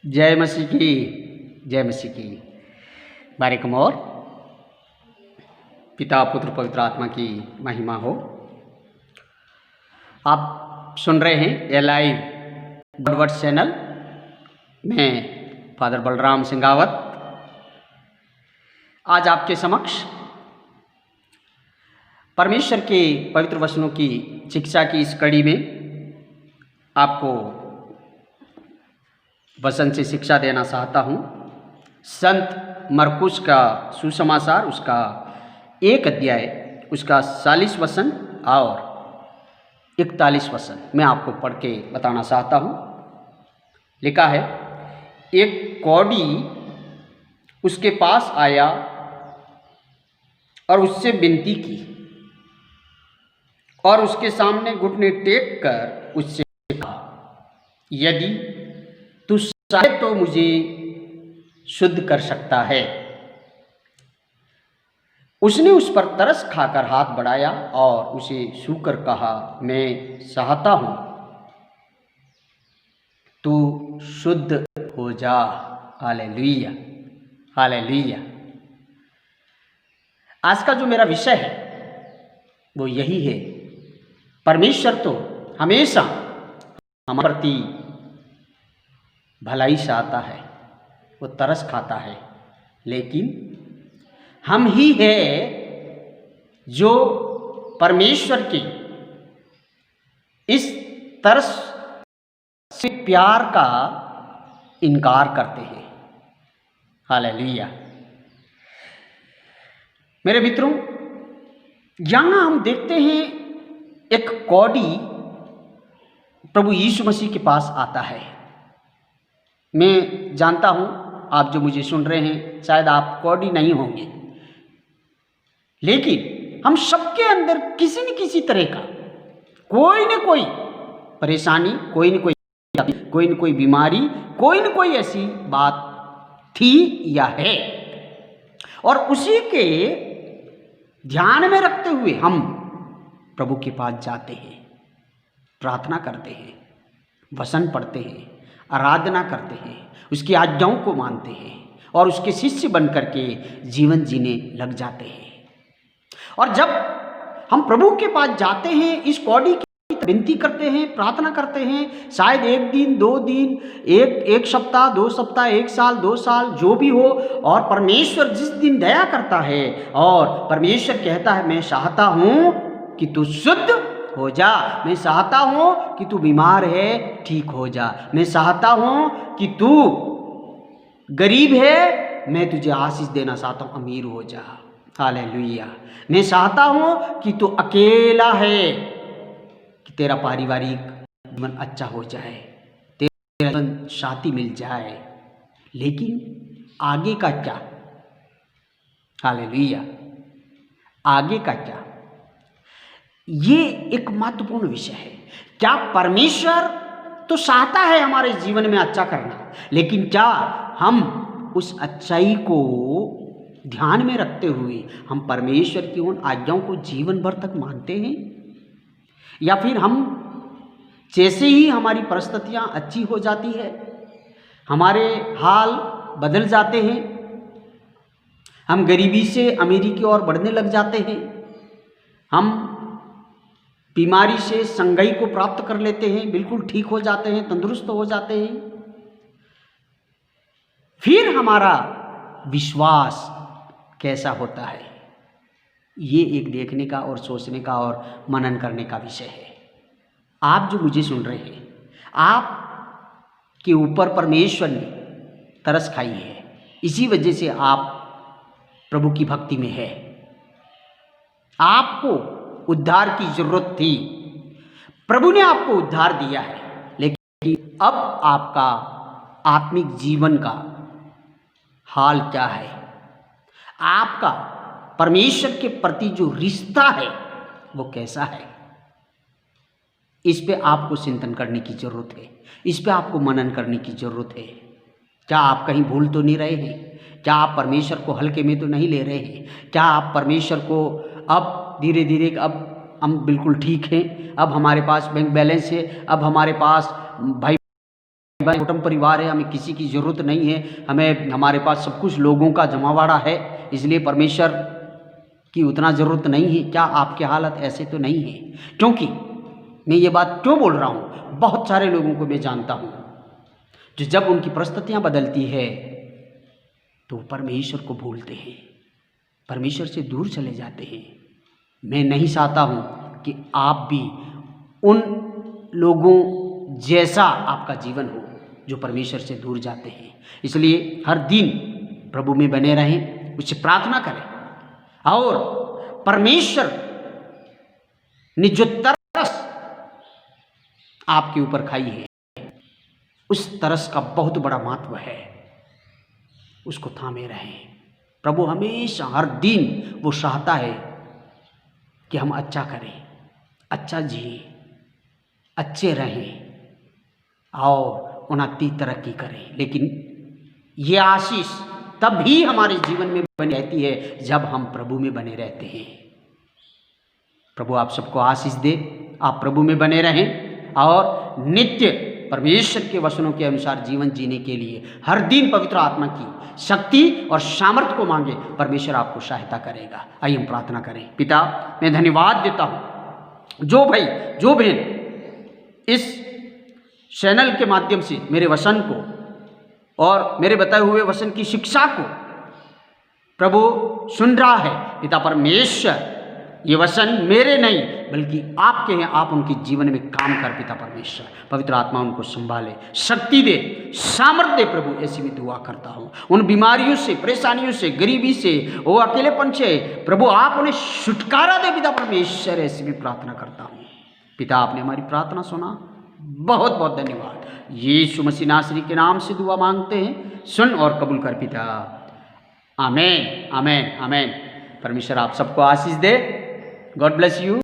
जय मसीह की, जय मसीह की। बारिकम और पिता पुत्र पवित्र आत्मा की महिमा हो। आप सुन रहे हैं एलाइव वर्ड चैनल में फादर बलराम सिंगावत। आज आपके समक्ष परमेश्वर के पवित्र वचनों की शिक्षा की इस कड़ी में आपको वचन से शिक्षा देना चाहता हूँ। संत मरकुस का सुसमाचार उसका 1 अध्याय उसका 40 वचन और 41 वचन मैं आपको पढ़ के बताना चाहता हूँ। लिखा है, एक कौड़ी उसके पास आया और उससे विनती की और उसके सामने घुटने टेक कर उससे कहा, यदि तू चाहे तो मुझे शुद्ध कर सकता है। उसने उस पर तरस खाकर हाथ बढ़ाया और उसे छूकर कहा, मैं चाहता हूं, तू शुद्ध हो जा। Hallelujah, hallelujah. आज का जो मेरा विषय है वो यही है। परमेश्वर तो हमेशा हमारे प्रति भलाई चाहता है, वो तरस खाता है, लेकिन हम ही है जो परमेश्वर के इस तरस से प्यार का इनकार करते हैं। हालेलुया। मेरे मित्रों, यहाँ हम देखते हैं एक कौड़ी प्रभु यीशु मसीह के पास आता है। मैं जानता हूँ आप जो मुझे सुन रहे हैं शायद आप कौड़ी नहीं होंगे, लेकिन हम सबके अंदर किसी न किसी तरह का कोई न कोई परेशानी, कोई न कोई बीमारी, कोई न कोई ऐसी बात थी या है, और उसी के ध्यान में रखते हुए हम प्रभु के पास जाते हैं, प्रार्थना करते हैं, वचन पढ़ते हैं, आराधना करते हैं, उसकी आज्ञाओं को मानते हैं और उसके शिष्य बन करके जीवन जीने लग जाते हैं। और जब हम प्रभु के पास जाते हैं, इस कौड़ी की विनती करते हैं, प्रार्थना करते हैं, शायद 1 दिन 2 दिन, एक सप्ताह 2 सप्ताह, 1 साल 2 साल जो भी हो, और परमेश्वर जिस दिन दया करता है और परमेश्वर कहता है, मैं चाहता हूं कि तू शुद्ध हो जा, मैं चाहता हूं कि तू बीमार है ठीक हो जा, मैं चाहता हूं कि तू गरीब है मैं तुझे आशीष देना चाहता हूं, अमीर हो जा। हालेलुया। मैं चाहता हूं कि तू अकेला है कि तेरा पारिवारिक जीवन अच्छा हो जाए, तेरा जीवन शांति मिल जाए, लेकिन आगे का क्या? हालेलुया। आगे का क्या? ये एक महत्वपूर्ण विषय है। क्या परमेश्वर तो चाहता है हमारे जीवन में अच्छा करना, लेकिन क्या हम उस अच्छाई को ध्यान में रखते हुए हम परमेश्वर की उन आज्ञाओं को जीवन भर तक मानते हैं, या फिर हम जैसे ही हमारी परिस्थितियां अच्छी हो जाती है, हमारे हाल बदल जाते हैं, हम गरीबी से अमीरी की ओर बढ़ने लग जाते हैं, हम बीमारी से संगई को प्राप्त कर लेते हैं, बिल्कुल ठीक हो जाते हैं, तंदुरुस्त हो जाते हैं, फिर हमारा विश्वास कैसा होता है, ये एक देखने का और सोचने का और मनन करने का विषय है। आप जो मुझे सुन रहे हैं, आप के ऊपर परमेश्वर ने तरस खाई है, इसी वजह से आप प्रभु की भक्ति में है। आपको उद्धार की जरूरत थी, प्रभु ने आपको उद्धार दिया है, लेकिन अब आपका आत्मिक जीवन का हाल क्या है? आपका परमेश्वर के प्रति जो रिश्ता है वो कैसा है? इस पे आपको चिंतन करने की जरूरत है, इस पे आपको मनन करने की जरूरत है। क्या आप कहीं भूल तो नहीं रहे हैं? क्या आप परमेश्वर को हल्के में तो नहीं ले रहे हैं? क्या आप परमेश्वर को अब धीरे धीरे अब हम बिल्कुल ठीक हैं, अब हमारे पास बैंक बैलेंस है, अब हमारे पास भाई भाई कुटुंब परिवार है, हमें किसी की ज़रूरत नहीं है, हमें हमारे पास सब कुछ लोगों का जमावाड़ा है, इसलिए परमेश्वर की उतना ज़रूरत नहीं है। क्या आपकी हालत ऐसे तो नहीं है? क्योंकि मैं ये बात क्यों बोल रहा हूँ, बहुत सारे लोगों को मैं जानता हूँ जो जब उनकी परिस्थितियाँ बदलती है तो परमेश्वर को भूलते हैं, परमेश्वर से दूर चले जाते हैं। मैं नहीं चाहता हूँ कि आप भी उन लोगों जैसा आपका जीवन हो जो परमेश्वर से दूर जाते हैं। इसलिए हर दिन प्रभु में बने रहें, उससे प्रार्थना करें और परमेश्वर ने जो तरस आपके ऊपर खाई है उस तरस का बहुत बड़ा महत्व है, उसको थामे रहें। प्रभु हमेशा हर दिन वो चाहता है कि हम अच्छा करें, अच्छा जिए, अच्छे रहें और उन्नति तरक्की करें। लेकिन ये आशीष तभी हमारे जीवन में बनी रहती है जब हम प्रभु में बने रहते हैं। प्रभु आप सबको आशीष दे, आप प्रभु में बने रहें और नित्य परमेश्वर के वचनों के अनुसार जीवन जीने के लिए हर दिन पवित्र आत्मा की शक्ति और सामर्थ्य को मांगे, परमेश्वर आपको सहायता करेगा। आइए हम प्रार्थना करें। पिता, मैं धन्यवाद देता हूँ जो भाई जो बहन इस चैनल के माध्यम से मेरे वचन को और मेरे बताए हुए वचन की शिक्षा को प्रभु सुन रहा है। पिता परमेश्वर, ये वचन मेरे नहीं बल्कि आपके हैं, आप उनके जीवन में काम कर। पिता परमेश्वर, पवित्र आत्मा उनको संभाले, शक्ति दे, सामर्थ्य दे। प्रभु ऐसी भी दुआ करता हूँ, उन बीमारियों से, परेशानियों से, गरीबी से, वो अकेलेपन से प्रभु आप उन्हें छुटकारा दे। पिता परमेश्वर, ऐसी भी प्रार्थना करता हूँ। पिता आपने हमारी प्रार्थना सुना, बहुत बहुत धन्यवाद। यीशु मसीह नासरी के नाम से दुआ मांगते हैं, सुन और कबूल कर पिता। आमीन, आमीन, आमीन। परमेश्वर आप सबको आशीष दे। God bless you.